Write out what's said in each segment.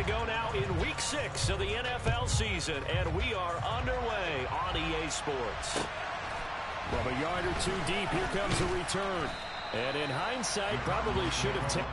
to go now in Week 6 of the NFL season, and we are underway on EA Sports. From a yard or two deep, here comes a return. And in hindsight, probably should have taken...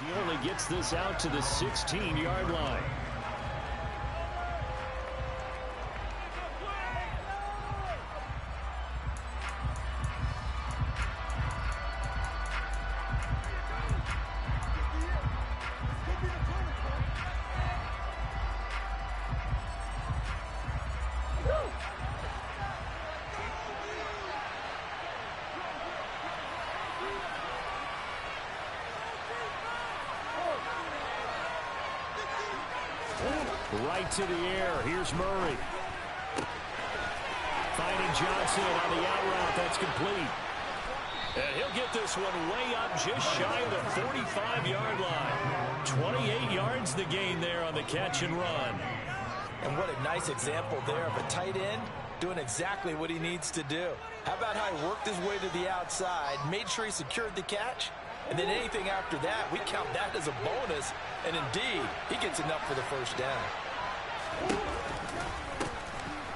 He only gets this out to the 16-yard line. Right to the air. Here's Murray. Finding Johnson on the out route. That's complete. And he'll get this one way up just shy of the 45-yard line. 28 yards the gain there on the catch and run. And what a nice example there of a tight end doing exactly what he needs to do. How about how he worked his way to the outside, made sure he secured the catch, and then anything after that, we count that as a bonus. And indeed, he gets enough for the first down.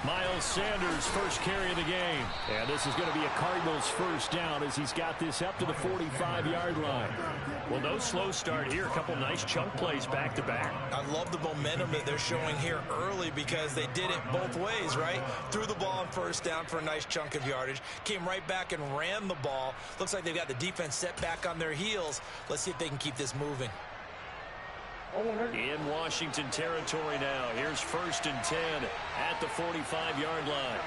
Miles Sanders' first carry of the game. And this is going to be a Cardinals first down as he's got this up to the 45-yard line. Well, no slow start here. A couple nice chunk plays back-to-back. I love the momentum that they're showing here early because they did it both ways, right? Threw the ball on first down for a nice chunk of yardage. Came right back and ran the ball. Looks like they've got the defense set back on their heels. Let's see if they can keep this moving. In Washington territory now. Here's 1st and 10 at the 45-yard line.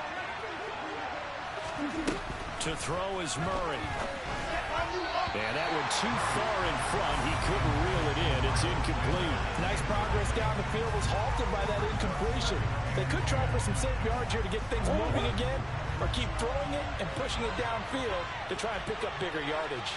To throw is Murray. And that one too far in front. He couldn't reel it in. It's incomplete. Nice progress down the field was halted by that incompletion. They could try for some safe yards here to get things moving again, or keep throwing it and pushing it downfield to try and pick up bigger yardage.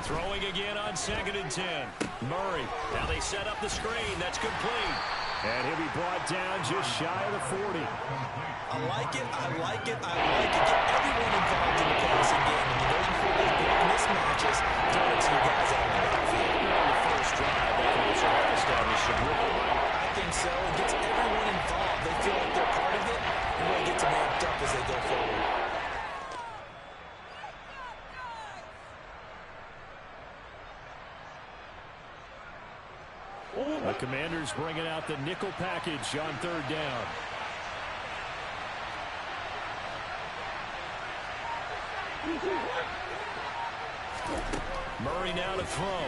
Throwing again on 2nd and 10. Murray. Now they set up the screen. That's complete. And he'll be brought down just shy of the 40. I like it. I like it. I like it. Get everyone involved in the passing game. And those before those big mismatches, throw it to you guys out of the backfield. On the first drive, they can also help establish some rhythm, right? I think so. It gets everyone involved. They feel like they're part of it, and really gets them amped up as they go forward. The Commanders bringing out the nickel package on 3rd down. Murray now to throw.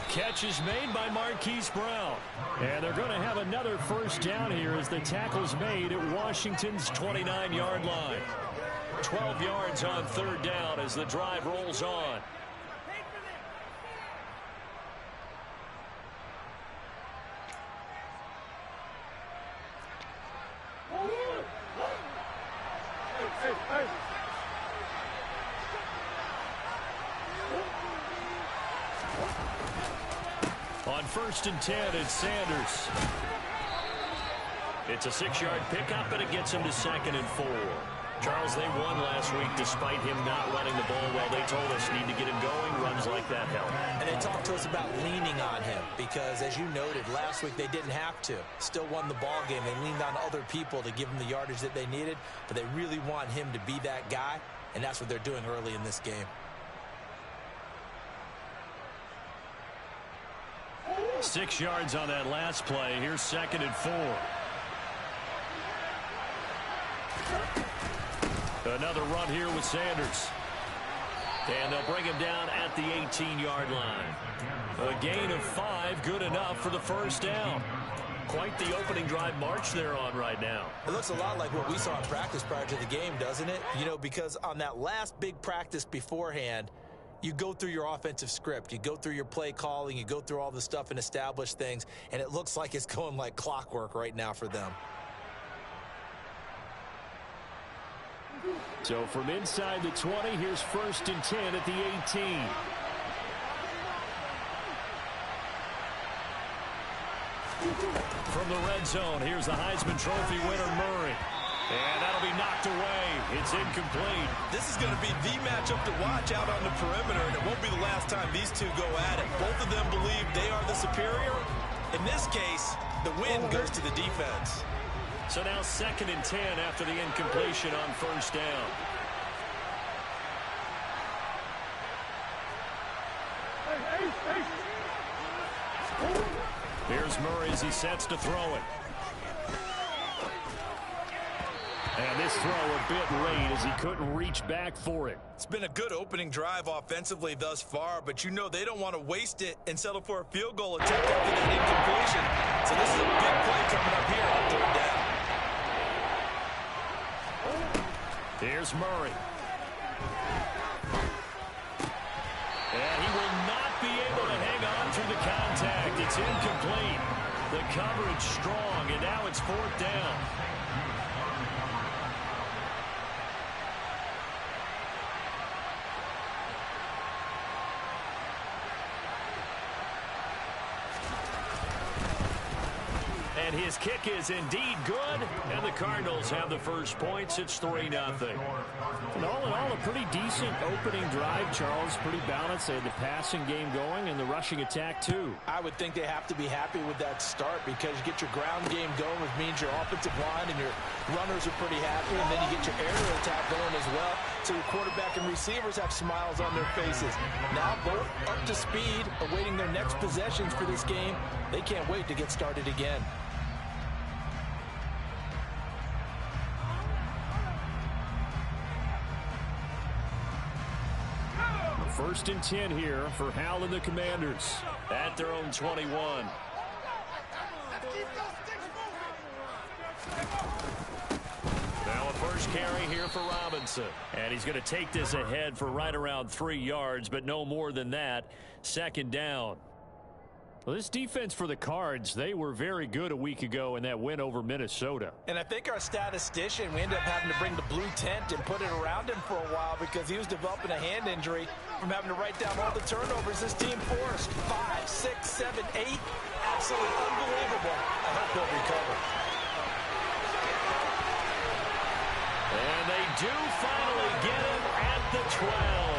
Catch is made by Marquise Brown. And they're going to have another first down here as the tackle's made at Washington's 29-yard line. 12 yards on 3rd down as the drive rolls on. On 1st and 10, it's Sanders. It's a 6-yard pickup, and it gets him to 2nd and 4. Charles, they won last week despite him not running the ball well. They told us need to get him going. Runs like that help. And they talked to us about leaning on him because, as you noted, last week they didn't have to. Still won the ball game. They leaned on other people to give them the yardage that they needed, but they really want him to be that guy, and that's what they're doing early in this game. 6 yards on that last play. Here's 2nd and 4. Another run here with Sanders. And they'll bring him down at the 18-yard line. A gain of 5, good enough for the first down. Quite the opening drive march they're on right now. It looks a lot like what we saw in practice prior to the game, doesn't it? You know, because on that last big practice beforehand, you go through your offensive script, you go through your play calling, you go through all the stuff and establish things, and it looks like it's going like clockwork right now for them. So from inside the 20, here's 1st and 10 at the 18. From the red zone, here's the Heisman Trophy winner, Murray. And that'll be knocked away. It's incomplete. This is going to be the matchup to watch out on the perimeter, and it won't be the last time these two go at it. Both of them believe they are the superior. In this case, the win goes to the defense. So now 2nd and 10 after the incompletion on 1st down. Here's Murray as he sets to throw it. And this throw a bit late as he couldn't reach back for it. It's been a good opening drive offensively thus far, but you know they don't want to waste it and settle for a field goal attempt after that incompletion. So this is a big play coming up here on 3rd down. Here's Murray. And he will not be able to hang on through the contact. It's incomplete. The coverage strong, and now it's 4th down. And his kick is indeed good, and the Cardinals have the first points. It's 3-0. And all in all, a pretty decent opening drive, Charles. Pretty balanced. They had the passing game going and the rushing attack, too. I would think they have to be happy with that start because you get your ground game going, which means your offensive line and your runners are pretty happy, and then you get your aerial attack going as well. So your quarterback and receivers have smiles on their faces. Now both up to speed, awaiting their next possessions for this game. They can't wait to get started again. 1st and 10 here for Hal and the Commanders at their own 21. Now a first carry here for Robinson. And he's going to take this ahead for right around 3 yards, but no more than that. 2nd down. Well, this defense for the Cards, they were very good a week ago in that win over Minnesota. And I think our statistician, we ended up having to bring the blue tent and put it around him for a while because he was developing a hand injury from having to write down all the turnovers this team forced. 5, 6, 7, 8. Absolutely unbelievable. I hope he'll recover. And they do finally get him at the 12.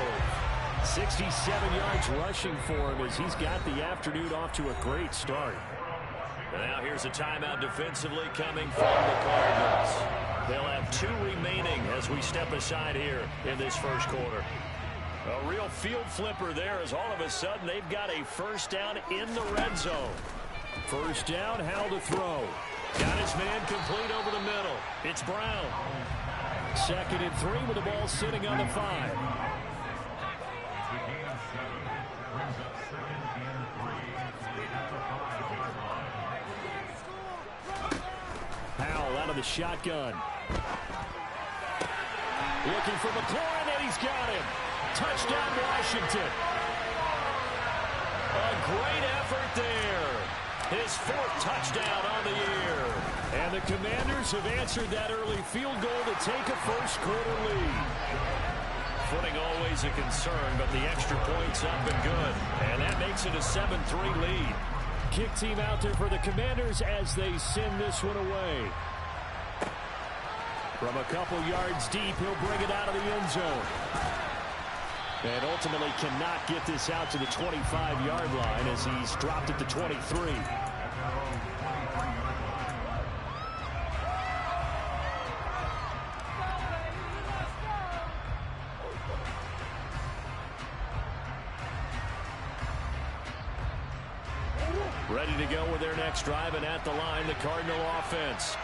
67 yards rushing for him as he's got the afternoon off to a great start. And now here's a timeout defensively coming from the Cardinals. They'll have 2 remaining as we step aside here in this first quarter. A real field flipper there as all of a sudden they've got a first down in the red zone. First down, Hal to throw. Got his man complete over the middle. It's Brown. 2nd and 3 with the ball sitting on the 5. Howell out of the shotgun. Looking for McLaurin, and he's got him. Touchdown, Washington. A great effort there. His 4th touchdown on the year. And the Commanders have answered that early field goal to take a first quarter lead. Footing always a concern, but the extra point's up and good. And that makes it a 7-3 lead. Kick team out there for the Commanders as they send this one away. From a couple yards deep, he'll bring it out of the end zone. And ultimately cannot get this out to the 25-yard line as he's dropped it to 23. Ready to go with their next drive, and at the line, the Cardinal offense.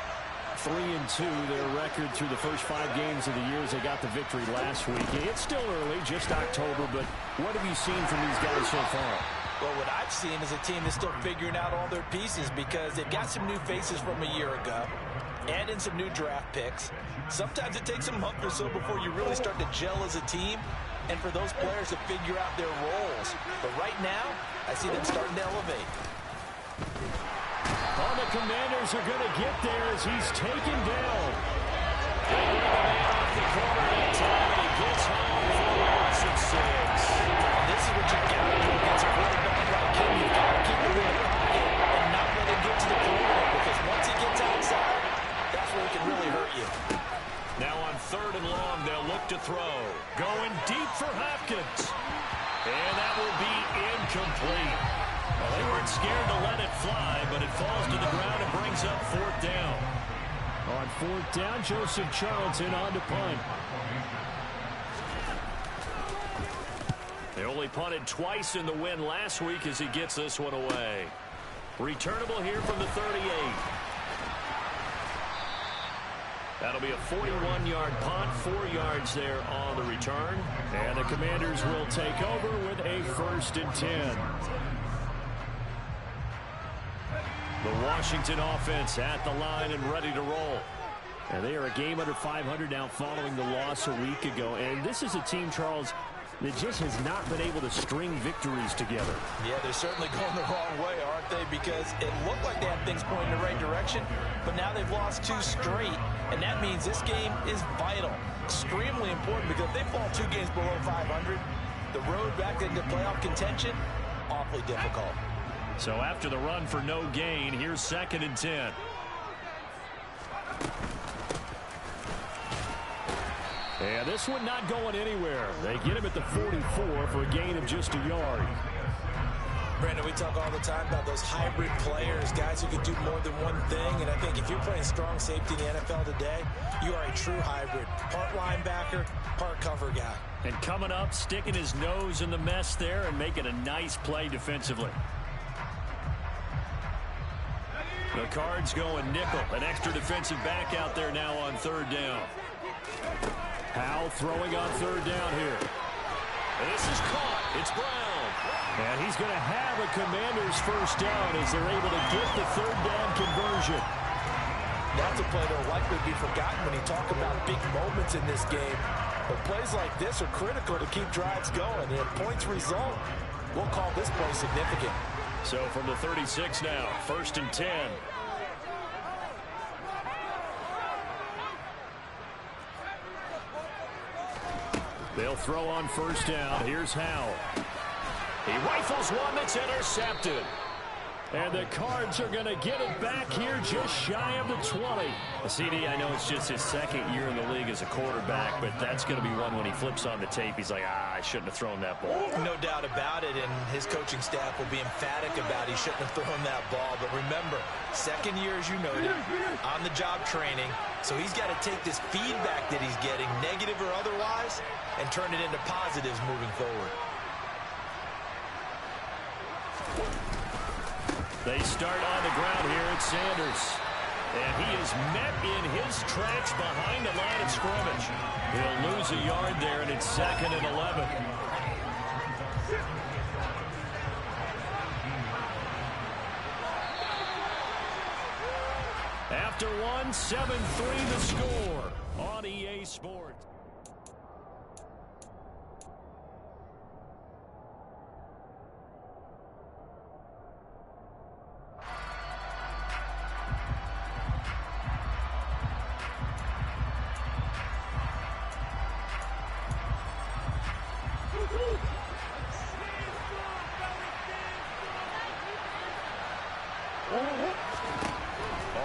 3-2, their record through the first 5 games of the year as they got the victory last week. It's still early, just October, but what have you seen from these guys so far? Well, what I've seen is a team that's still figuring out all their pieces because they've got some new faces from a year ago and in some new draft picks. Sometimes it takes a month or so before you really start to gel as a team and for those players to figure out their roles. But right now, I see them starting to elevate. Oh, the Commanders are going to get there as he's taken down. They bring the man off the corner that time, and he gets home for a loss of 6. This is what you've got to do against a quarterback like him. You've got to keep him in the pocket and not let him get to the perimeter because once he gets outside, that's where he can really hurt you. Now on 3rd and long, they'll look to throw. Going deep for Hopkins. And that will be incomplete. Well, they weren't scared to let it fly, but it falls to the ground and brings up 4th down. On 4th down, Joseph Charlton on to punt. They only punted twice in the win last week as he gets this one away. Returnable here from the 38. That'll be a 41-yard punt, 4 yards there on the return. And the Commanders will take over with a 1st and 10. The Washington offense at the line and ready to roll. And they are a game under 500 now following the loss a week ago. And this is a team, Charles, that just has not been able to string victories together. Yeah, they're certainly going the wrong way, aren't they? Because it looked like they had things pointing in the right direction, but now they've lost 2 straight, and that means this game is vital, extremely important, because if they fall 2 games below 500, the road back into playoff contention, awfully difficult. So after the run for no gain, here's 2nd and 10. And this one not going anywhere. They get him at the 44 for a gain of just a yard. Brandon, we talk all the time about those hybrid players, guys who can do more than one thing. And I think if you're playing strong safety in the NFL today, you are a true hybrid. Part linebacker, part cover guy. And coming up, sticking his nose in the mess there and making a nice play defensively. The Cards going nickel. An extra defensive back out there now on 3rd down. Howe throwing on 3rd down here. And this is caught. It's Brown. And he's going to have a Commanders 1st down as they're able to get the 3rd down conversion. That's a play that will likely be forgotten when you talk about big moments in this game. But plays like this are critical to keep drives going. And if points result, we'll call this play significant. So from the 36 now, 1st and 10. They'll throw on 1st down. Here's Howe. He rifles one that's intercepted. And the Cards are going to get it back here just shy of the 20. CD, I know it's just his 2nd year in the league as a quarterback, but that's going to be one when he flips on the tape. He's like, I shouldn't have thrown that ball. No doubt about it, and his coaching staff will be emphatic about he shouldn't have thrown that ball. But remember, 2nd year, as you noted, on-the-job training. So he's got to take this feedback that he's getting, negative or otherwise, and turn it into positives moving forward. They start on the ground here at Sanders. And he is met in his tracks behind the line of scrimmage. He'll lose a yard there, and it's 2nd and 11. After one, 7-3 the score on EA Sports.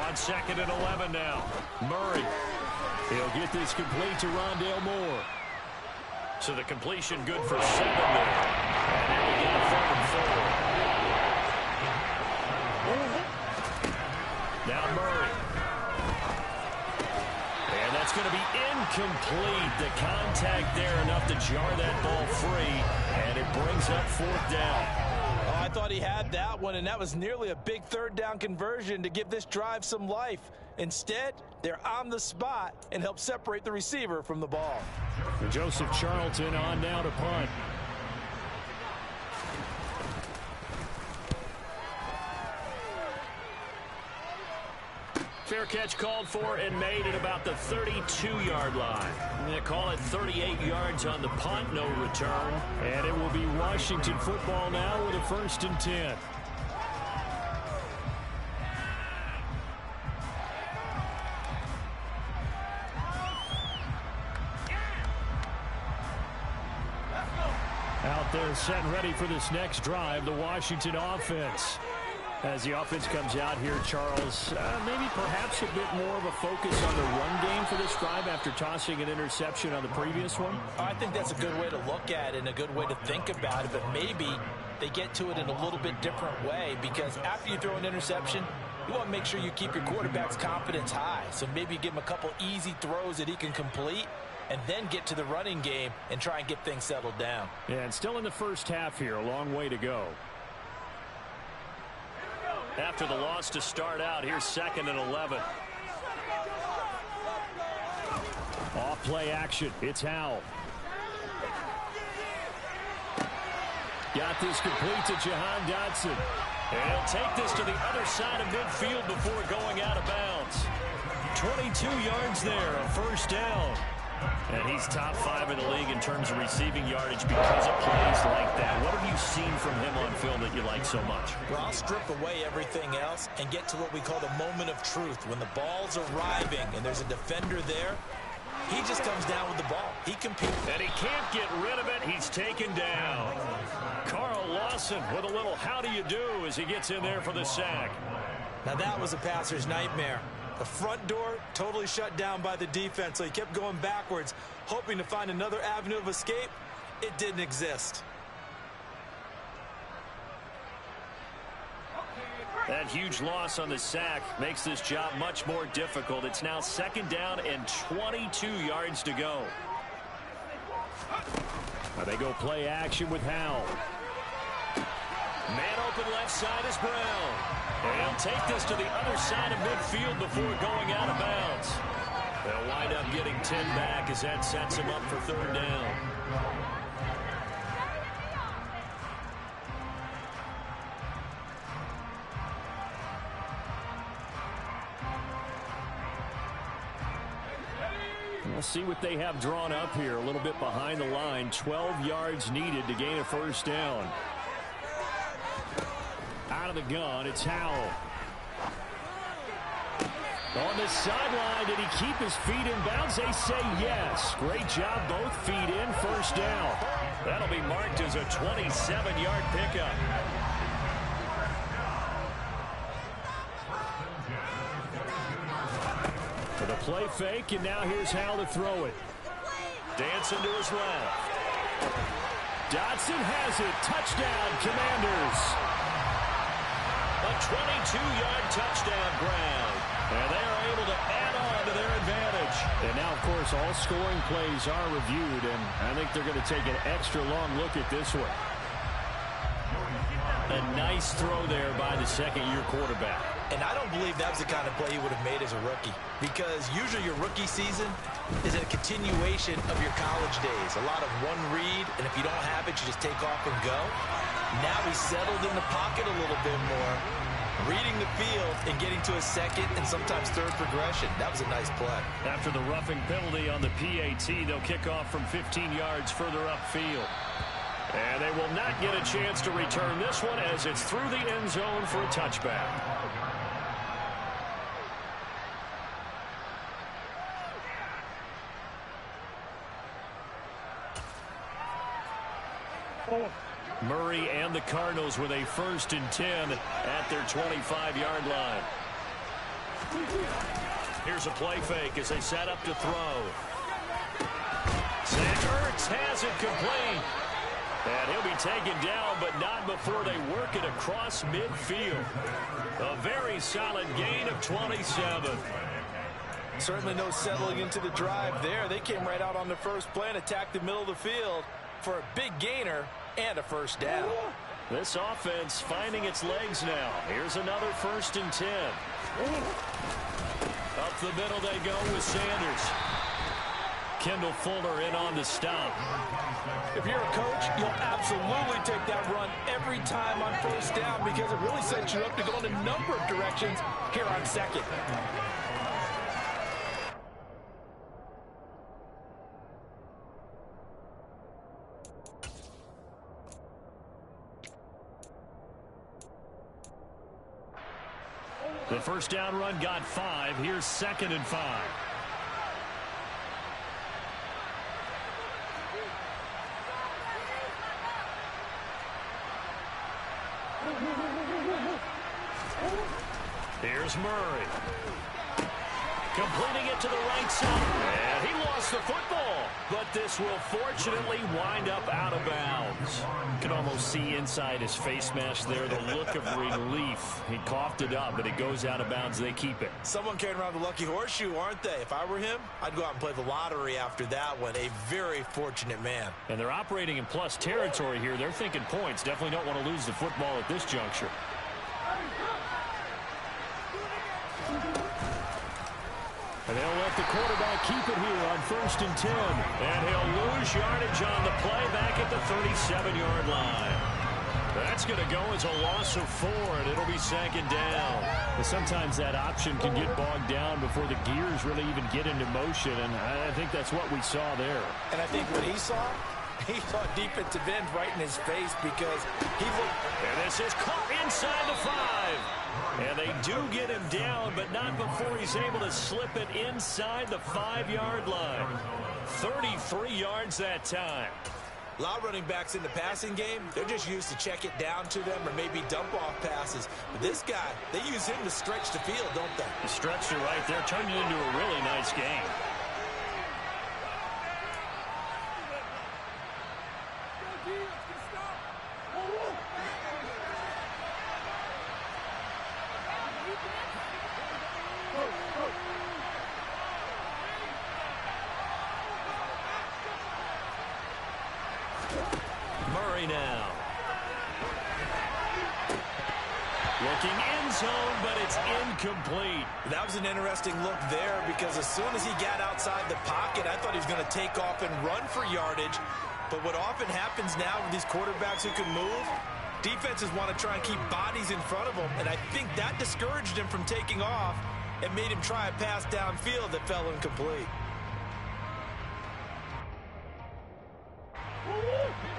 On 2nd and 11 now. Murray. He'll get this complete to Rondale Moore. So the completion good for 7 there. And now we get a 3rd and 4. Now Murray. And that's going to be incomplete. The contact there enough to jar that ball free. And it brings up 4th down. I thought he had that one, and that was nearly a big 3rd down conversion to give this drive some life. Instead, they're on the spot and help separate the receiver from the ball. Joseph Charlton on now to punt. catch called for and made at about the 32-yard line. They call it 38 yards on the punt, no return. And it will be Washington football now with a 1st and 10. Out there set and ready for this next drive, the Washington offense. As the offense comes out here, Charles, maybe perhaps a bit more of a focus on the run game for this drive after tossing an interception on the previous one? I think that's a good way to look at it and a good way to think about it, but maybe they get to it in a little bit different way, because after you throw an interception, you want to make sure you keep your quarterback's confidence high. So maybe you give him a couple easy throws that he can complete, and then get to the running game and try and get things settled down. Yeah, and still in the first half here, a long way to go. After the loss to start out, here's 2nd and 11. Off play action. It's Howell. Got this complete to Jahan Dotson. And he'll take this to the other side of midfield before going out of bounds. 22 yards there, a 1st down. And he's top 5 in the league in terms of receiving yardage because of plays like that. What have you seen from him on film that you like so much? Well, I'll strip away everything else and get to what we call the moment of truth. When the ball's arriving and there's a defender there, he just comes down with the ball. He competes. And he can't get rid of it. He's taken down. Carl Lawson with a little how do you do as he gets in there for the sack. Now that was a passer's nightmare. The front door totally shut down by the defense, so he kept going backwards, hoping to find another avenue of escape. It didn't exist. That huge loss on the sack makes this job much more difficult. It's now 2nd down and 22 yards to go. Now they go play action with Howell. Man open left side is Brown. And he'll take this to the other side of midfield before going out of bounds. They'll wind up getting 10 back as that sets him up for 3rd down. We'll see what they have drawn up here a little bit behind the line. 12 yards needed to gain a 1st down. Out of the gun, it's Howell. On the sideline, did he keep his feet in bounds? They say yes. Great job, both feet in, 1st down. That'll be marked as a 27-yard pickup. For the play fake, and now here's Howell to throw it. Dancing to his left. Dotson has it. Touchdown, Commanders. A 22-yard touchdown grab. And they are able to add on to their advantage. And now, of course, all scoring plays are reviewed, and I think they're going to take an extra long look at this one. A nice throw there by the 2nd-year quarterback. And I don't believe that was the kind of play he would have made as a rookie, because usually your rookie season is a continuation of your college days. A lot of one read, and if you don't have it, you just take off and go. Now he's settled in the pocket a little bit more, reading the field and getting to a 2nd and sometimes 3rd progression. That was a nice play. After the roughing penalty on the PAT, they'll kick off from 15 yards further upfield. And they will not get a chance to return this one as it's through the end zone for a touchback. Murray and the Cardinals with a 1st and 10 at their 25-yard line. Here's a play fake as they set up to throw. Zach Ertz has it complete. And he'll be taken down, but not before they work it across midfield. A very solid gain of 27. Certainly no settling into the drive there. They came right out on the first play and attacked the middle of the field for a big gainer and a 1st down. This offense finding its legs now. Here's another 1st and 10. Up the middle they go with Sanders. Kendall Fuller in on the stop. If you're a coach, you'll absolutely take that run every time on 1st down, because it really sets you up to go in a number of directions here on 2nd. The first down run got 5. Here's 2nd and 5. Here's Murray. Completing it to the right side. And he lost the football. But this will fortunately wind up out of bounds. You can almost see inside his face mask there the look of relief. He coughed it up, but it goes out of bounds. They keep it. Someone carrying around the lucky horseshoe, aren't they? If I were him, I'd go out and play the lottery after that one. A very fortunate man. And they're operating in plus territory here. They're thinking points. Definitely don't want to lose the football at this juncture. And they'll let the quarterback keep it here on 1st and 10. And he'll lose yardage on the play back at the 37-yard line. That's going to go as a loss of 4, and it'll be 2nd down. But sometimes that option can get bogged down before the gears really even get into motion, and I think that's what we saw there. And I think what he saw defensive end right in his face because he looked. And this is caught inside the 5. And they do get him down, but not before he's able to slip it inside the 5-yard line. 33 yards that time. A lot of running backs in the passing game, they're just used to check it down to them or maybe dump off passes. But this guy, they use him to stretch the field, don't they? The stretcher right there turned it into a really nice game. Murray now. Looking end zone, but it's incomplete. That was an interesting look there because as soon as he got outside the pocket, I thought he was going to take off and run for yardage. But what often happens now with these quarterbacks who can move, defenses want to try and keep bodies in front of them, and I think that discouraged him from taking off and made him try a pass downfield that fell incomplete.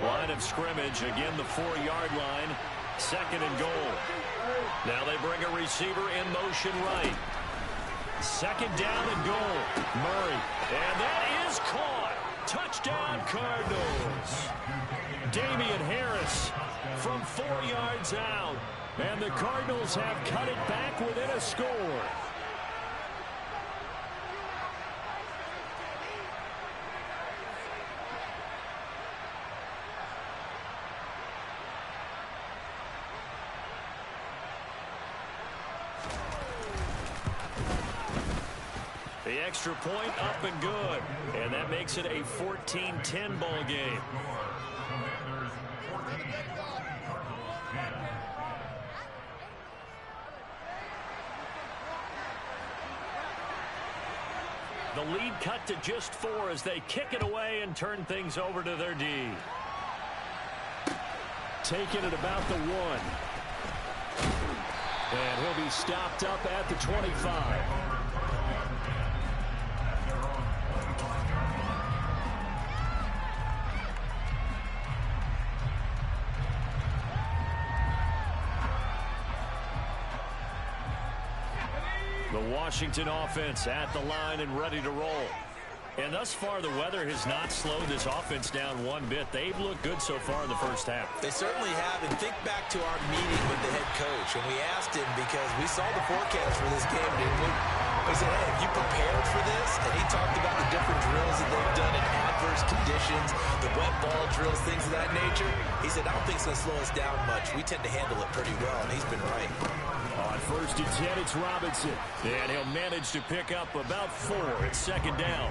Line of scrimmage, again the 4-yard line, 2nd and goal. Now they bring a receiver in motion right. 2nd down and goal. Murray, and that is caught. Touchdown Cardinals. Damian Harris from 4 yards out, and the Cardinals have cut it back within a score. The extra point up and good. And that makes it a 14-10 ball game. The lead cut to just 4 as they kick it away and turn things over to their D. Taking it about the 1. And he'll be stopped up at the 25. The Washington offense at the line and ready to roll. And thus far, the weather has not slowed this offense down one bit. They've looked good so far in the first half. They certainly have. And think back to our meeting with the head coach. And we asked him because we saw the forecast for this game, didn't we? We said, hey, have you prepared for this? And he talked about the different drills that they've done in adverse conditions, the wet ball drills, things of that nature. He said, I don't think it's going to slow us down much. We tend to handle it pretty well, and he's been right. On 1st and 10, it's Robinson. And he'll manage to pick up about 4. It's 2nd down.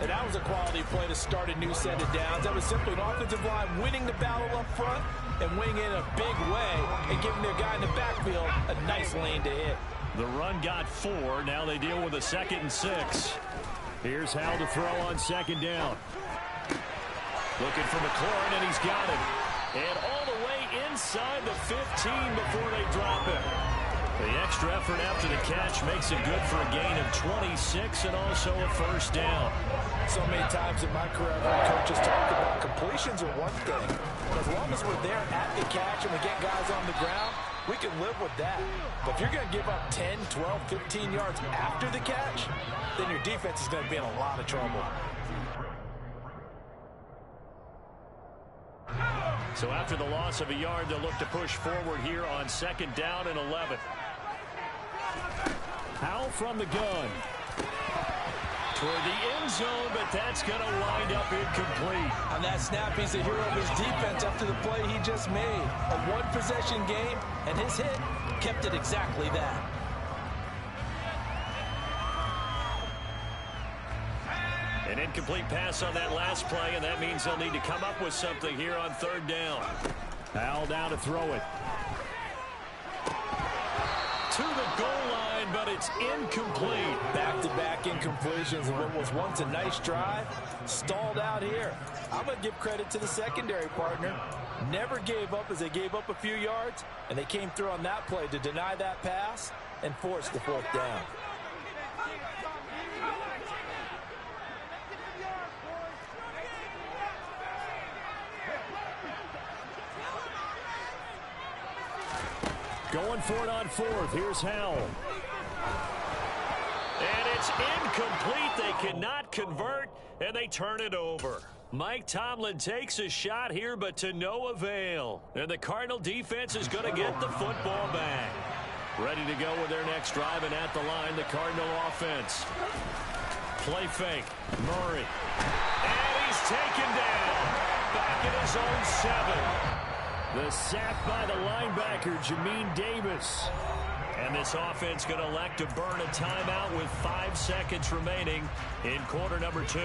And that was a quality play to start a new set of downs. That was simply an offensive line winning the battle up front and winning it in a big way and giving their guy in the backfield a nice lane to hit. The run got 4. Now they deal with a 2nd and 6. Here's Hal to throw on 2nd down. Looking for McLaurin, and he's got him. And all the way inside the 15 before they drop him. The extra effort after the catch makes it good for a gain of 26 and also a 1st down. So many times in my career, I've heard coaches talk about completions are one thing. But as long as we're there at the catch and we get guys on the ground, we can live with that. But if you're going to give up 10, 12, 15 yards after the catch, then your defense is going to be in a lot of trouble. So after the loss of a yard, they'll look to push forward here on 2nd down and 11. Howell from the gun. Toward the end zone, but that's going to wind up incomplete. On that snap, he's the hero of his defense after the play he just made. A one-possession game, and his hit kept it exactly that. An incomplete pass on that last play, and that means they'll need to come up with something here on 3rd down. Howell down to throw it. To the goal line, but it's incomplete. Back-to-back incompletions of what was once a nice drive, stalled out here. I'm going to give credit to the secondary partner. Never gave up as they gave up a few yards, and they came through on that play to deny that pass and force the 4th down. Going for it on 4th. Here's Howell. And it's incomplete. They cannot convert, and they turn it over. Mike Tomlin takes a shot here, but to no avail. And the Cardinal defense is going to get the football back. Ready to go with their next drive, and at the line, the Cardinal offense. Play fake. Murray. And he's taken down. Back at his own 7. The sack by the linebacker, Jamin Davis. And this offense going to elect to burn a timeout with 5 seconds remaining in quarter number 2.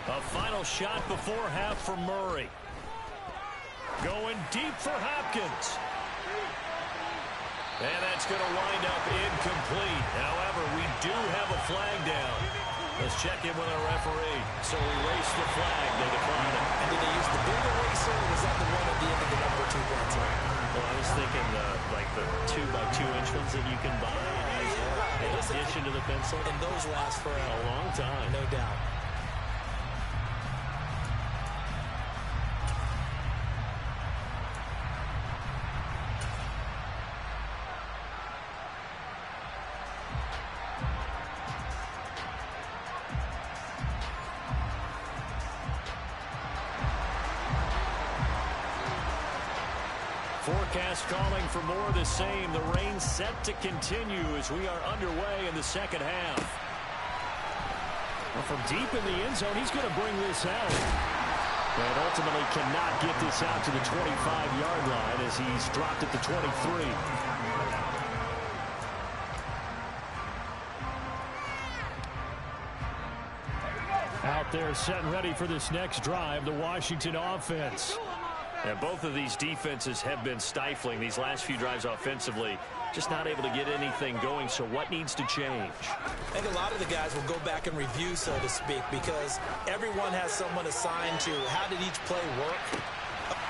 A final shot before half from Murray. Going deep for Hopkins. And that's going to wind up incomplete. However, we do have a flag down. Let's check in with our referee. So erase the flag. They decline it. And did they use the big eraser, or was that the one at the end of the number 2 pencil? Well, I was thinking like the 2x2-inch ones that you can buy in addition to the pencil. And those last for a long time. No doubt. Forecast calling for more of the same. The rain set to continue as we are underway in the 2nd half. Well, from deep in the end zone, he's going to bring this out. But ultimately cannot get this out to the 25-yard line as he's dropped at the 23. Out there set and ready for this next drive, the Washington offense. And both of these defenses have been stifling these last few drives offensively. Just not able to get anything going, so what needs to change? I think a lot of the guys will go back and review, so to speak, because everyone has someone assigned to how did each play work.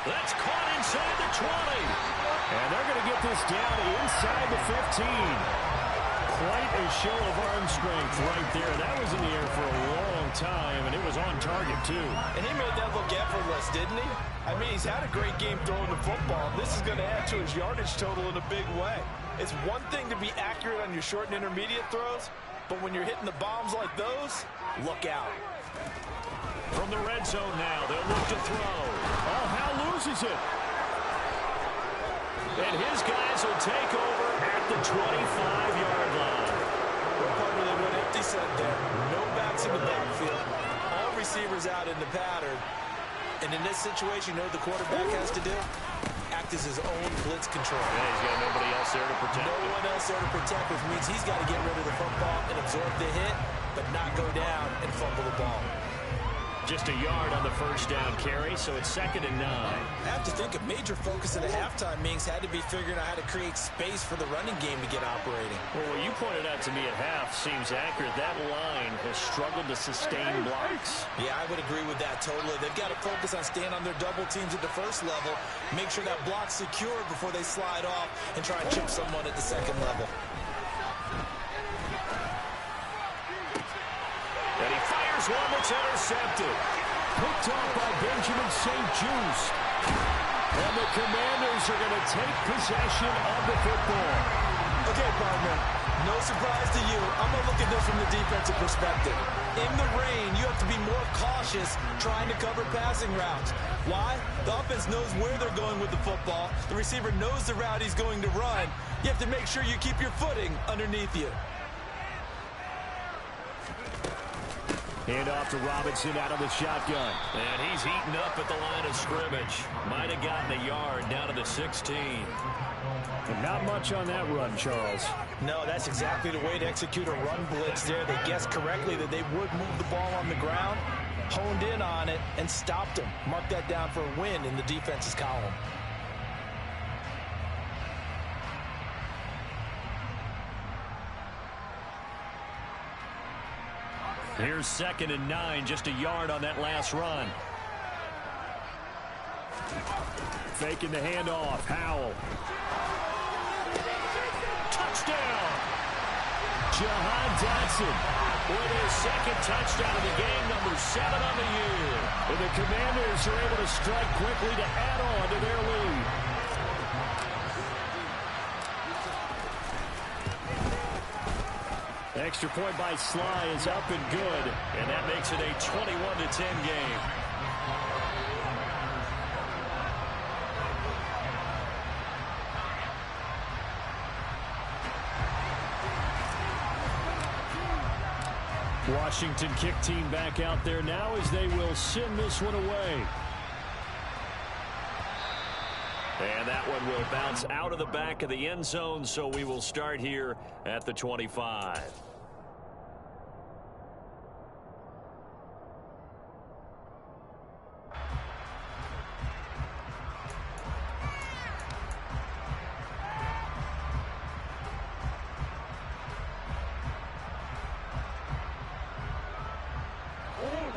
That's caught inside the 20. And they're going to get this down inside the 15. Quite a show of arm strength right there. That was in the air for a long time, and it was on target, too. And he made that look effortless, didn't he? I mean, he's had a great game throwing the football. This is going to add to his yardage total in a big way. It's one thing to be accurate on your short and intermediate throws, but when you're hitting the bombs like those, look out. From the red zone now, they'll look to throw. Oh, Howell loses it. And his guys will take over at the 25-yard line. Well, partner, they went empty set there. No backs in the backfield. All receivers out in the pattern. And in this situation, you know what the quarterback has to do? Act as his own blitz control. Yeah, he's got nobody else there to protect him. No one else there to protect, which means he's got to get rid of the football and absorb the hit, but not go down and fumble the ball. Just a yard on the first down carry, so it's 2nd and 9. I have to think a major focus at the halftime meetings had to be figuring out how to create space for the running game to get operating. Well, what you pointed out to me at half seems accurate. That line has struggled to sustain blocks. Yeah, I would agree with that totally. They've got to focus on staying on their double teams at the first level, make sure that block's secure before they slide off and try and chip someone at the second level. And he fires one that's intercepted. Picked off by Benjamin St. Juste. And the Commanders are going to take possession of the football. Okay, partner, no surprise to you. I'm going to look at this from the defensive perspective. In the rain, you have to be more cautious trying to cover passing routes. Why? The offense knows where they're going with the football. The receiver knows the route he's going to run. You have to make sure you keep your footing underneath you. Hand off to Robinson out of the shotgun. And he's heating up at the line of scrimmage. Might have gotten a yard down to the 16. And not much on that run, Charles. No, that's exactly the way to execute a run blitz there. They guessed correctly that they would move the ball on the ground, honed in on it, and stopped him. Mark that down for a win in the defense's column. Here's 2nd and 9, just a yard on that last run. Faking the handoff. Howell. Touchdown! Jahan Dotson with his 2nd touchdown of the game, number 7 on the year. And the Commanders are able to strike quickly to add on to their lead. Extra point by Sly is up and good, and that makes it a 21-10 game. Washington kick team back out there now as they will send this one away. And that one will bounce out of the back of the end zone, so we will start here at the 25.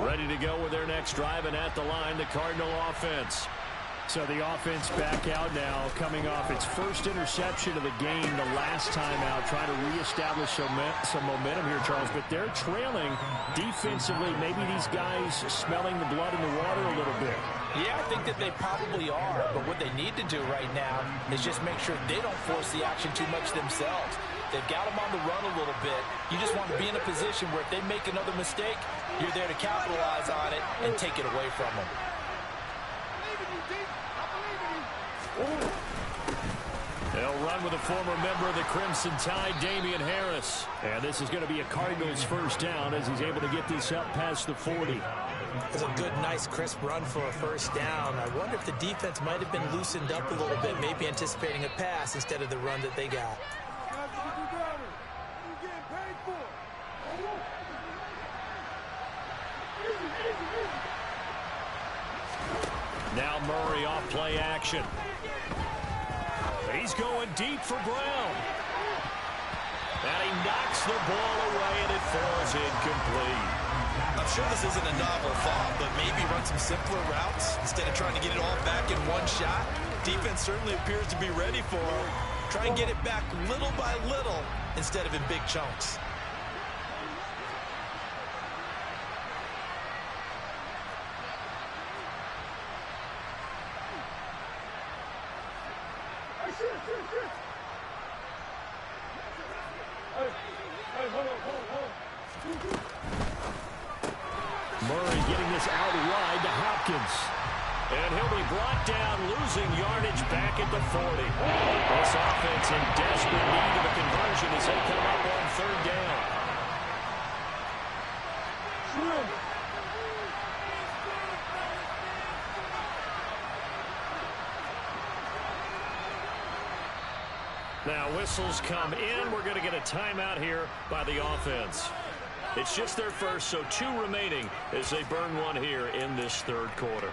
Ready to go with their next drive, and at the line, the Cardinal offense. So the offense back out now, coming off its first interception of the game the last time out, trying to reestablish some momentum here, Charles. But they're trailing defensively. Maybe these guys smelling the blood in the water a little bit. Yeah, I think that they probably are. But what they need to do right now is just make sure they don't force the action too much themselves. They've got them on the run a little bit. You just want to be in a position where if they make another mistake, you're there to capitalize on it and take it away from them. They'll run with a former member of the Crimson Tide, Damian Harris. And this is going to be a Cardinals first down as he's able to get this up past the 40. It's a good, nice, crisp run for a first down. I wonder if the defense might have been loosened up a little bit, maybe anticipating a pass instead of the run that they got. Now Murray off play action. He's going deep for Brown. And he knocks the ball away, and it falls incomplete. I'm sure this isn't a novel thought, but maybe run some simpler routes instead of trying to get it all back in one shot. Defense certainly appears to be ready for him. Try and get it back little by little instead of in big chunks. Murray getting this out wide to Hopkins. And he'll be brought down, losing yardage back at the 40. This offense in desperate need of a conversion as they come up on 3rd down. Now whistles come in. We're going to get a timeout here by the offense. It's just their first, so 2 remaining as they burn one here in this 3rd quarter.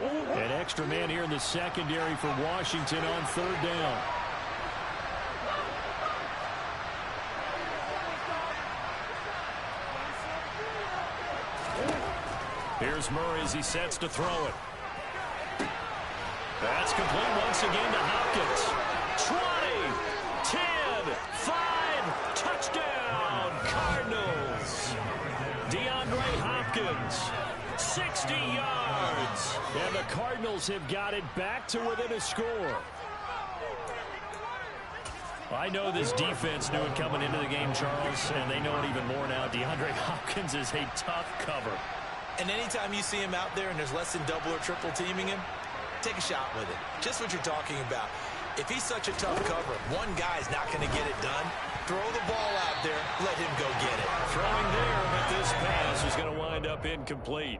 An extra man here in the secondary for Washington on 3rd down. Here's Murray as he sets to throw it. That's complete once again to Hopkins. 20, 10, 5, touchdown, Cardinals. DeAndre Hopkins, 60 yards. And the Cardinals have got it back to within a score. I know this defense knew it coming into the game, Charles, and they know it even more now. DeAndre Hopkins is a tough cover. And anytime you see him out there and there's less than double or triple teaming him, take a shot with it. Just what you're talking about. If he's such a tough cover, one guy's not going to get it done. Throw the ball out there. Let him go get it. Throwing there, but this pass is going to wind up incomplete.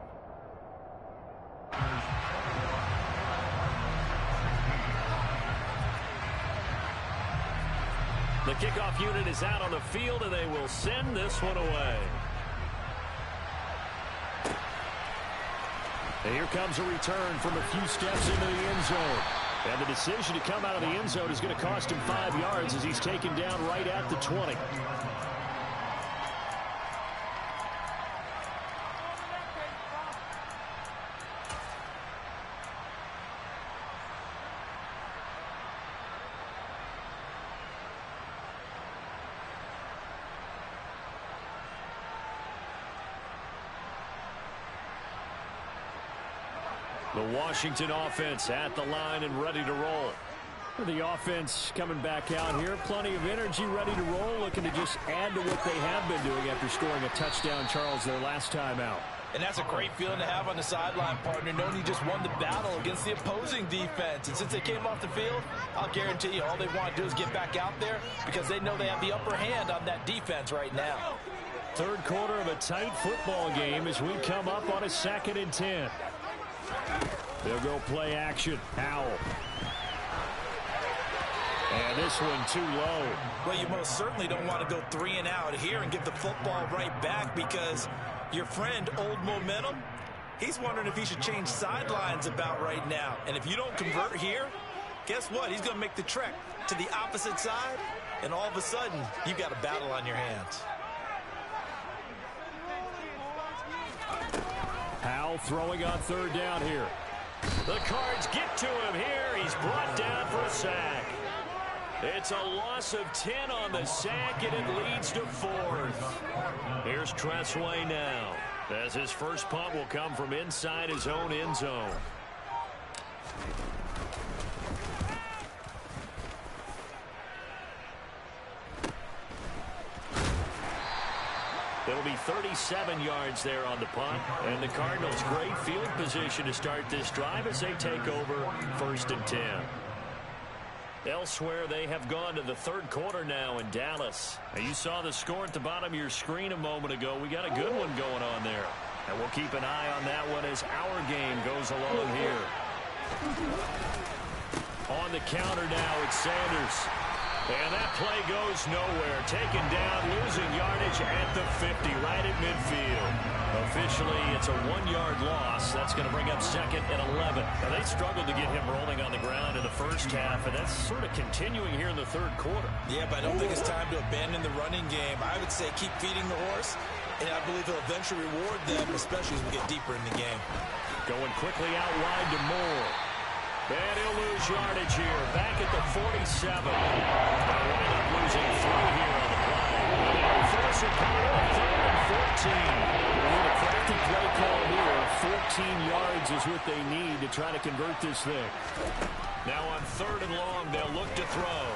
The kickoff unit is out on the field, and they will send this one away. And here comes a return from a few steps into the end zone. And the decision to come out of the end zone is going to cost him 5 yards as he's taken down right at the 20. The Washington offense at the line and ready to roll. The offense coming back out here. Plenty of energy, ready to roll, looking to just add to what they have been doing after scoring a touchdown, Charles, their last time out. And that's a great feeling to have on the sideline, partner, knowing you just won the battle against the opposing defense. And since they came off the field, I'll guarantee you all they want to do is get back out there because they know they have the upper hand on that defense right now. Third quarter of a tight football game as we come up on a 2nd and 10. They'll go play action. Howell. And this one too low. Well, you most certainly don't want to go 3 and out here and get the football right back because your friend, Old Momentum, he's wondering if he should change sidelines about right now. And if you don't convert here, guess what? He's going to make the trek to the opposite side, and all of a sudden, you've got a battle on your hands. Howell throwing on 3rd down here. The Cards get to him here. He's brought down for a sack. It's a loss of 10 on the sack, and it leads to 4th. Here's Tressway now, as his first punt will come from inside his own end zone. It'll be 37 yards there on the punt. And the Cardinals' great field position to start this drive as they take over 1st and 10. Elsewhere, they have gone to the 3rd quarter now in Dallas. And you saw the score at the bottom of your screen a moment ago. We got a good one going on there. And we'll keep an eye on that one as our game goes along here. On the counter now, it's Sanders. And that play goes nowhere. Taken down, losing yardage at the 50, right at midfield. Officially, it's a 1-yard loss. That's going to bring up 2nd and 11. Now, they struggled to get him rolling on the ground in the first half, and that's sort of continuing here in the 3rd quarter. Yeah, but I don't think it's time to abandon the running game. I would say keep feeding the horse, and I believe he'll eventually reward them, especially as we get deeper in the game. Going quickly out wide to Moore. And he'll lose yardage here. Back at the 47. They'll wind up losing 3 here on the play. Force it on 3rd and 14. With a crafty play call here, 14 yards is what they need to try to convert this thing. Now on 3rd and long, they'll look to throw.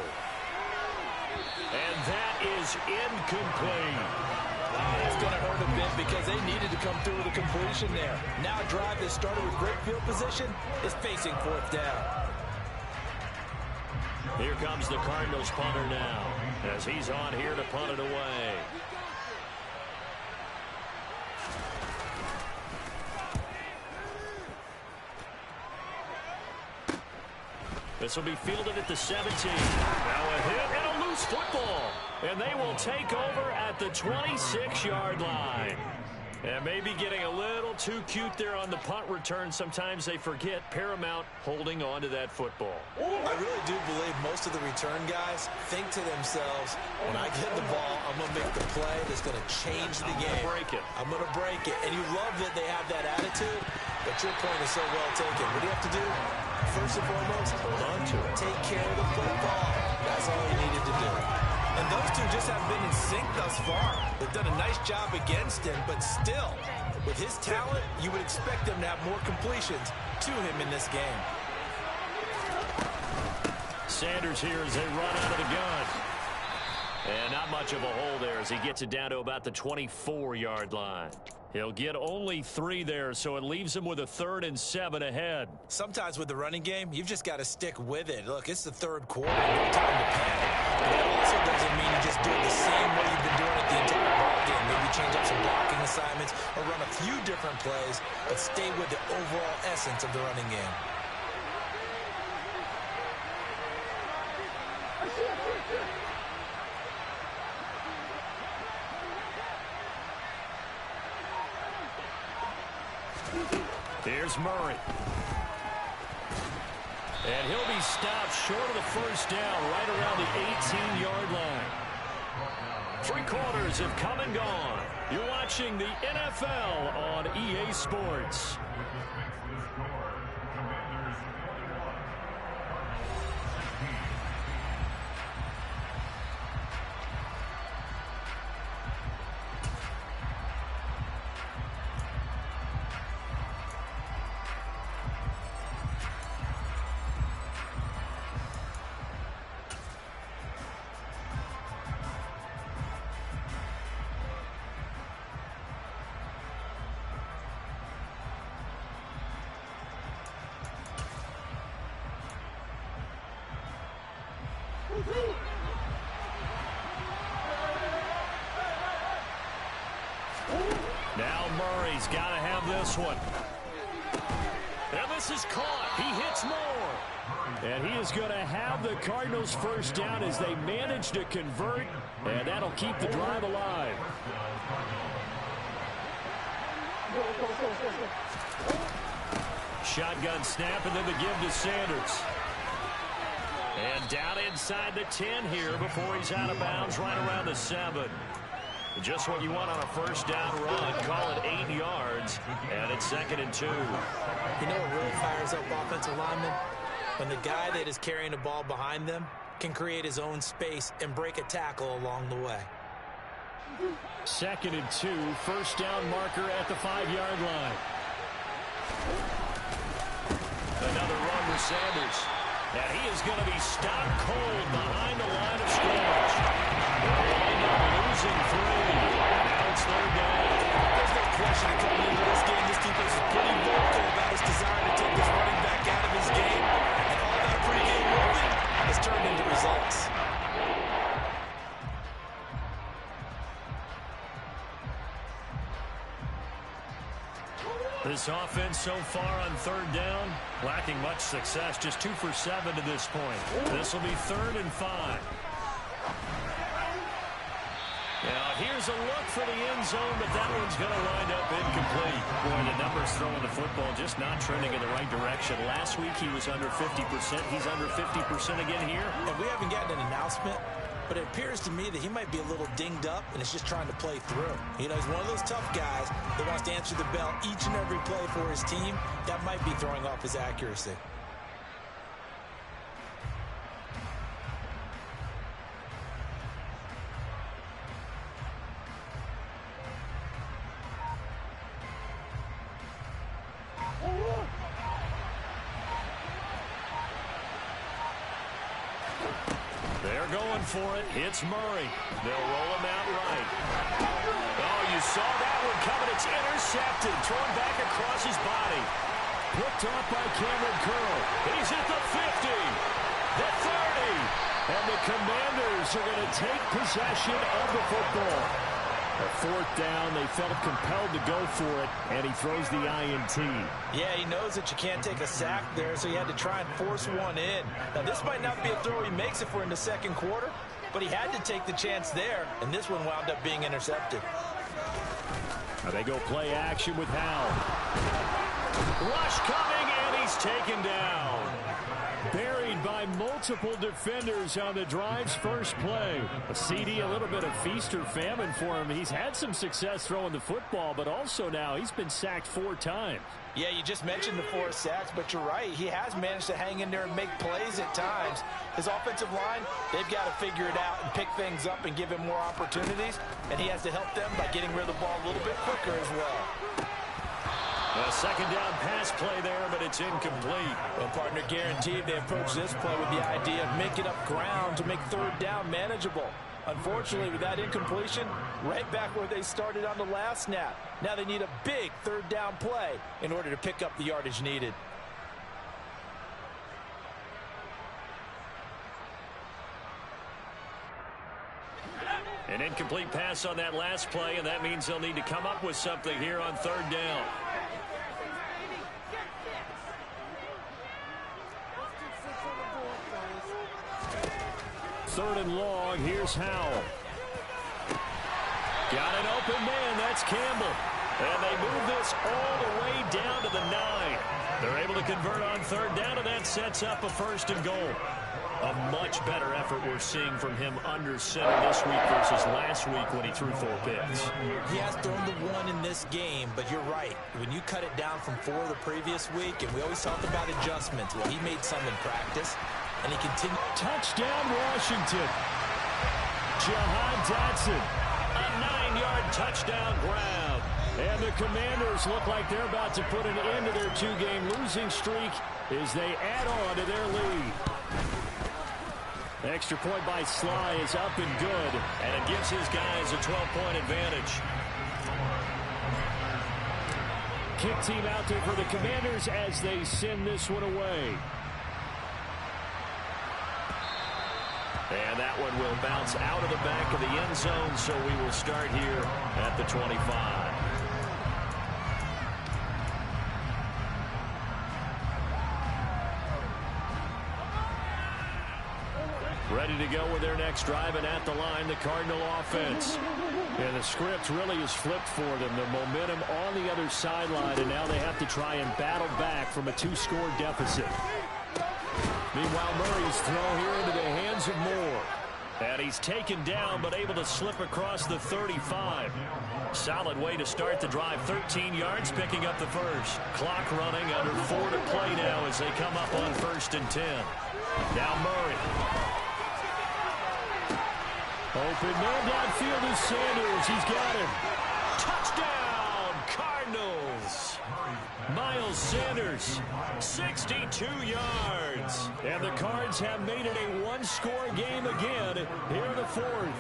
And that is incomplete. Wow, that's going to hurt a bit because they needed to come through with a completion there. Now a drive that started with great field position is facing 4th down. Here comes the Cardinals punter now as he's on here to punt it away. This will be fielded at the 17. Now a hit and a loose football. And they will take over at the 26-yard line. And maybe getting a little too cute there on the punt return. Sometimes they forget paramount holding on to that football. I really do believe most of the return guys think to themselves, when I get the ball, I'm going to make the play that's going to change the game. I'm going to break it. And you love that they have that attitude, but your point is so well taken. What do you have to do? First and foremost, hold on to it. Take care of the football. That's all you needed to do. And those two just haven't been in sync thus far. They've done a nice job against him, but still, with his talent, you would expect them to have more completions to him in this game. Sanders here as they run out of the gun. And not much of a hole there as he gets it down to about the 24-yard line. He'll get only 3 there, so it leaves him with a 3rd and 7 ahead. Sometimes with the running game, you've just got to stick with it. Look, it's the 3rd quarter. No time to panic. But that also doesn't mean you just do it the same way you've been doing it the entire ball game. Maybe change up some blocking assignments or run a few different plays, but stay with the overall essence of the running game. Here's Murray. And he'll be stopped short of the first down right around the 18-yard line. 3 quarters have come and gone. You're watching the NFL on EA Sports. Now Murray's got to have this one. And this is caught. He hits more. And he is going to have the Cardinals first down as they manage to convert. And that'll keep the drive alive. Shotgun snap and then the give to Sanders. And down inside the 10 here before he's out of bounds right around the 7. Just what you want on a first down run. Call it 8 yards, and it's 2nd and 2. You know what really fires up offensive linemen? When the guy that is carrying the ball behind them can create his own space and break a tackle along the way. 2nd and 2, first down marker at the 5-yard line. Another run with Sanders. And he is going to be stopped cold behind the line of scrimmage. Losing 3. Now it's 3rd down. There's no question that coming into this game, this defense is pretty vocal about his desire to take this running back out of his game. And all that pregame movement has turned into results. This offense so far on 3rd down, lacking much success. Just 2 for 7 to this point. This will be 3rd and 5. Now, here's a look for the end zone, but that one's going to wind up incomplete. Boy, the numbers throwing the football just not trending in the right direction. Last week, he was under 50%. He's under 50% again here. And we haven't gotten an announcement, but it appears to me that he might be a little dinged up and is just trying to play through. You know, he's one of those tough guys that wants to answer the bell each and every play for his team. That might be throwing off his accuracy. They're going for it. Hits Murray. They'll roll him out right. Oh, you saw that one coming. It's intercepted. Thrown back across his body. Picked off by Cameron Curl. He's at the 50. The 30. And the Commanders are going to take possession of the football. A 4th down, they felt compelled to go for it, and he throws the INT. Yeah, he knows that you can't take a sack there, so he had to try and force one in. Now, this might not be a throw he makes if we're in the 2nd quarter, but he had to take the chance there, and this one wound up being intercepted. They go play action with Howell. Rush coming, and he's taken down. Buried by multiple defenders on the drive's first play. A CD, a little bit of feast or famine for him. He's had some success throwing the football, but also now he's been sacked 4 times. Yeah, you just mentioned the 4 sacks, but you're right. He has managed to hang in there and make plays at times. His offensive line, they've got to figure it out and pick things up and give him more opportunities, and he has to help them by getting rid of the ball a little bit quicker as well. A second down pass play there, but it's incomplete. Well, partner, guaranteed they approach this play with the idea of making up ground to make third down manageable. Unfortunately, with that incompletion, right back where they started on the last snap. Now they need a big third down play in order to pick up the yardage needed. An incomplete pass on that last play, and that means they'll need to come up with something here on third down. Third and long, here's Howell. Got an open man, that's Campbell. And they move this all the way down to the 9. They're able to convert on third down, and that sets up a first and goal. A much better effort we're seeing from him under center this week versus last week when he threw 4 picks. He has thrown the 1 in this game, but you're right. When you cut it down from 4 the previous week, and we always talk about adjustments, well, he made some in practice. And he continued. Touchdown, Washington. Jahan Dotson. A 9-yard touchdown grab. And the Commanders look like they're about to put an end to their 2-game losing streak as they add on to their lead. Extra point by Sly is up and good. And it gives his guys a 12-point advantage. Kick team out there for the Commanders as they send this one away. And that one will bounce out of the back of the end zone, so we will start here at the 25. Ready to go with their next drive, and at the line, the Cardinal offense. And the script really is flipped for them. The momentum on the other sideline, and now they have to try and battle back from a 2-score deficit. Meanwhile, Murray's throw here into the hands of Moore. And he's taken down, but able to slip across the 35. Solid way to start the drive. 13 yards, picking up the first. Clock running, under 4 to play now as they come up on 1st and 10. Now Murray. Open man downfield is Sanders. He's got him. Touchdown, Cardinals. Miles Sanders, 62 yards. And the Cards have made it a 1-score game again here in the 4th.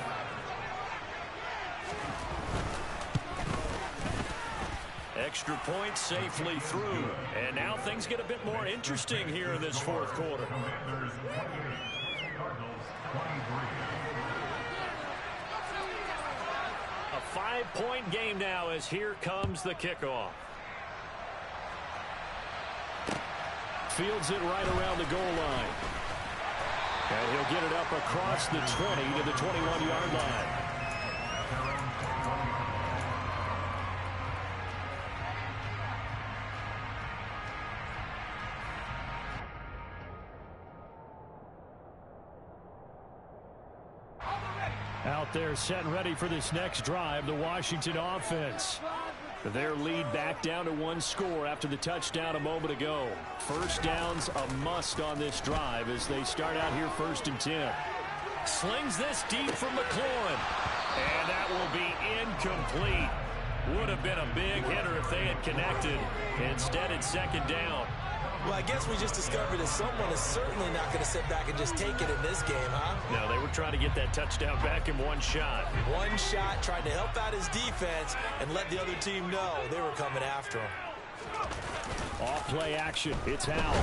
Extra point safely through. And now things get a bit more interesting here in this 4th quarter. A 5-point game now as here comes the kickoff. Fields it right around the goal line. And he'll get it up across the 20 to the 21-yard line. Out there set and ready for this next drive, the Washington offense. Their lead back down to 1 score after the touchdown a moment ago. First down's a must on this drive as they start out here 1st and 10. Slings this deep from McLaurin. And that will be incomplete. Would have been a big hitter if they had connected. Instead, it's 2nd down. Well, I guess we just discovered that someone is certainly not going to sit back and just take it in this game, huh? No, they were trying to get that touchdown back in 1 shot. 1 shot, trying to help out his defense and let the other team know they were coming after him. Off play action. It's Howell.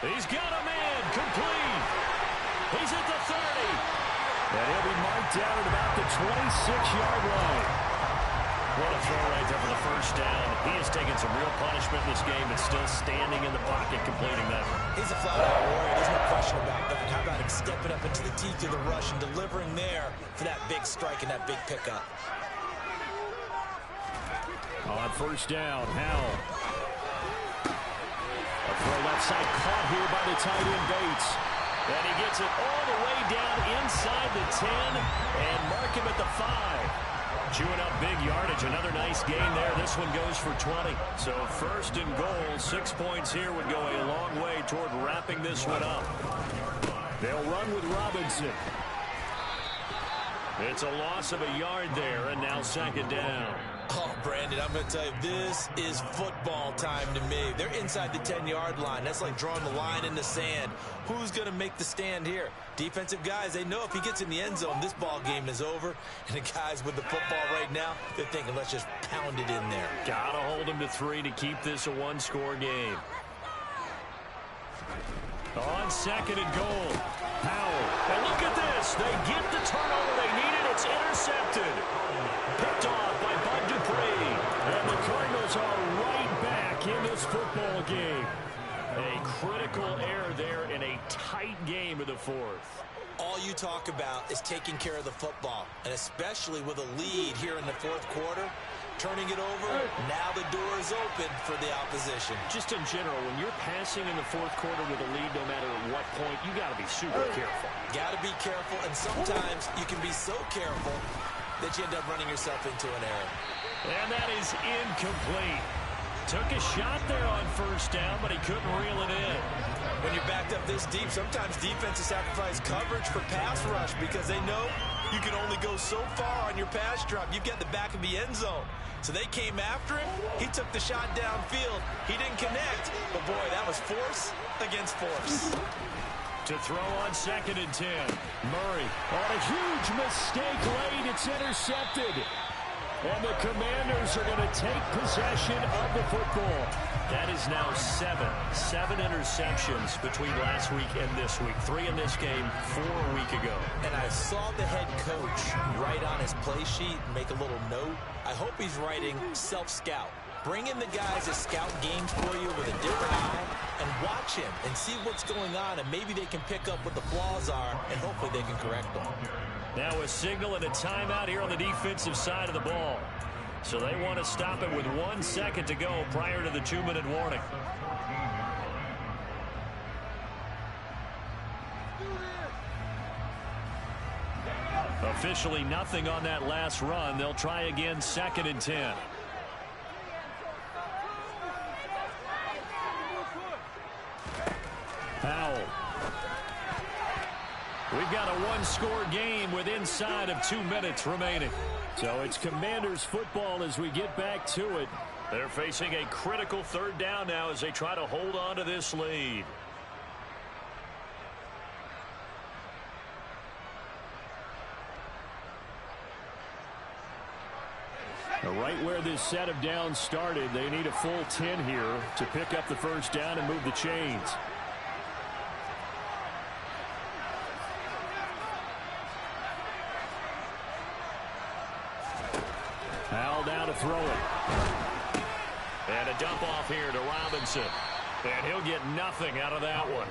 He's got a man complete. He's at the 30. And he'll be marked down at about the 26-yard line. What a throw right there for the first down. He has taken some real punishment in this game, but still standing in the pocket completing that. He's a flat-out warrior. There's no question about that. How about him stepping up into the teeth of the rush and delivering there for that big strike and that big pickup? On first down, Howell. A throw left side caught here by the tight end Bates. And he gets it all the way down inside the 10 and mark him at the 5. Chewing up big yardage. Another nice gain there. This one goes for 20. So first and goal, 6 points here would go a long way toward wrapping this one up. They'll run with Robinson. It's a loss of a yard there, and now second down. Oh, Brandon, I'm going to tell you, this is football time to me. They're inside the 10-yard line. That's like drawing the line in the sand. Who's going to make the stand here? Defensive guys, they know if he gets in the end zone, this ball game is over. And the guys with the football right now, they're thinking, let's just pound it in there. Got to hold him to 3 to keep this a one-score game. On second and goal, Howell. And look at this. They get the turnover they needed. It's intercepted. Picked off by Bud Dupree. And the Cardinals are right back in this football game. A critical error there in a tight game of the fourth. All you talk about is taking care of the football, and especially with a lead here in the fourth quarter. Turning it over, now the door is open for the opposition. Just in general, when you're passing in the fourth quarter with a lead, no matter what point, you got to be super careful. Got to be careful, and sometimes you can be so careful that you end up running yourself into an error. And that is incomplete. Took a shot there on first down, but he couldn't reel it in. When you're backed up this deep, sometimes defenses sacrifice coverage for pass rush because they know you can only go so far on your pass drop. You've got the back of the end zone. So they came after him. He took the shot downfield. He didn't connect. But, boy, that was force against force. To throw on second and 10. Murray. On a huge mistake late. It's intercepted. And the Commanders are going to take possession of the football. That is now 7 interceptions between last week and this week. 3 in this game, 4 a week ago. And I saw the head coach write on his play sheet and make a little note. I hope he's writing self-scout. Bring in the guys that scout games for you with a different eye and watch him and see what's going on, and maybe they can pick up what the flaws are, and hopefully they can correct them. Now a signal and a timeout here on the defensive side of the ball. So they want to stop it with 1 second to go prior to the 2-minute warning. Officially nothing on that last run. They'll try again, second and 10. Howell. We've got a one-score game with inside of 2 minutes remaining. So it's Commanders football as we get back to it. They're facing a critical third down now as they try to hold on to this lead. Right where this set of downs started, they need a full 10 here to pick up the first down and move the chains. Howell down to throw it. And a dump off here to Robinson. And he'll get nothing out of that one.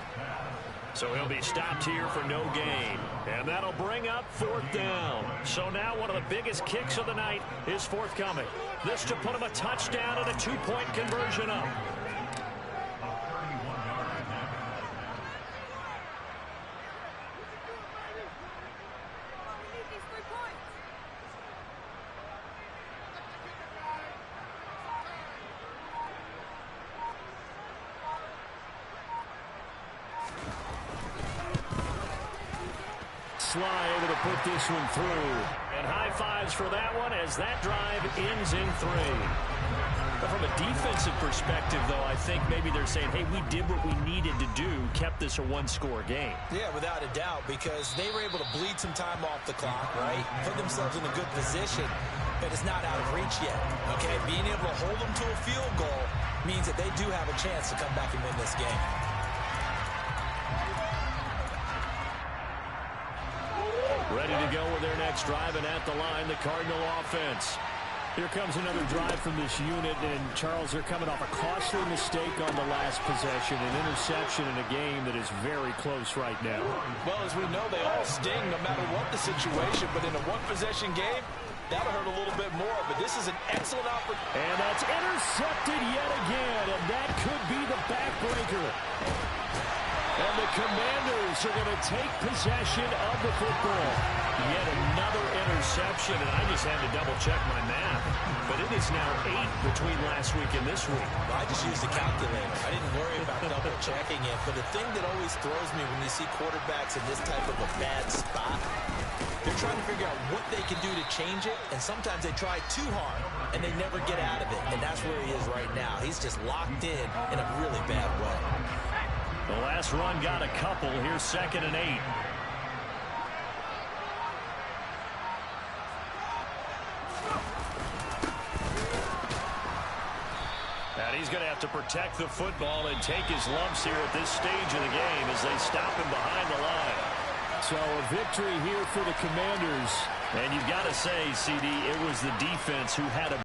So he'll be stopped here for no gain. And that'll bring up fourth down. So now one of the biggest kicks of the night is forthcoming. This to put him a touchdown and a 2-point conversion up. Sly able to put this one through. And high fives for that one as that drive ends in 3. But from a defensive perspective, though, I think maybe they're saying, hey, we did what we needed to do, kept this a one-score game. Yeah, without a doubt, because they were able to bleed some time off the clock, right? Put themselves in a good position, but it's not out of reach yet, okay? Being able to hold them to a field goal means that they do have a chance to come back and win this game. Ready to go with their next drive, and at the line, the Cardinal offense. Here comes another drive from this unit, and Charles, they're coming off a costly mistake on the last possession, an interception in a game that is very close right now. Well, as we know, they all sting no matter what the situation, but in a one-possession game, that'll hurt a little bit more, but this is an excellent opportunity. And that's intercepted yet again, and that could be the backbreaker. And the Commanders are going to take possession of the football. Yet another interception, and I just had to double-check my math. But it is now 8 between last week and this week. Well, I just used the calculator. I didn't worry about double-checking it. But the thing that always throws me when you see quarterbacks in this type of a bad spot, they're trying to figure out what they can do to change it, and sometimes they try too hard, and they never get out of it. And that's where he is right now. He's just locked in a really bad way. The last run got a couple. Here's 2nd and 8. And he's going to have to protect the football and take his lumps here at this stage of the game as they stop him behind the line. So a victory here for the Commanders. And you've got to say, CD, it was the defense who had a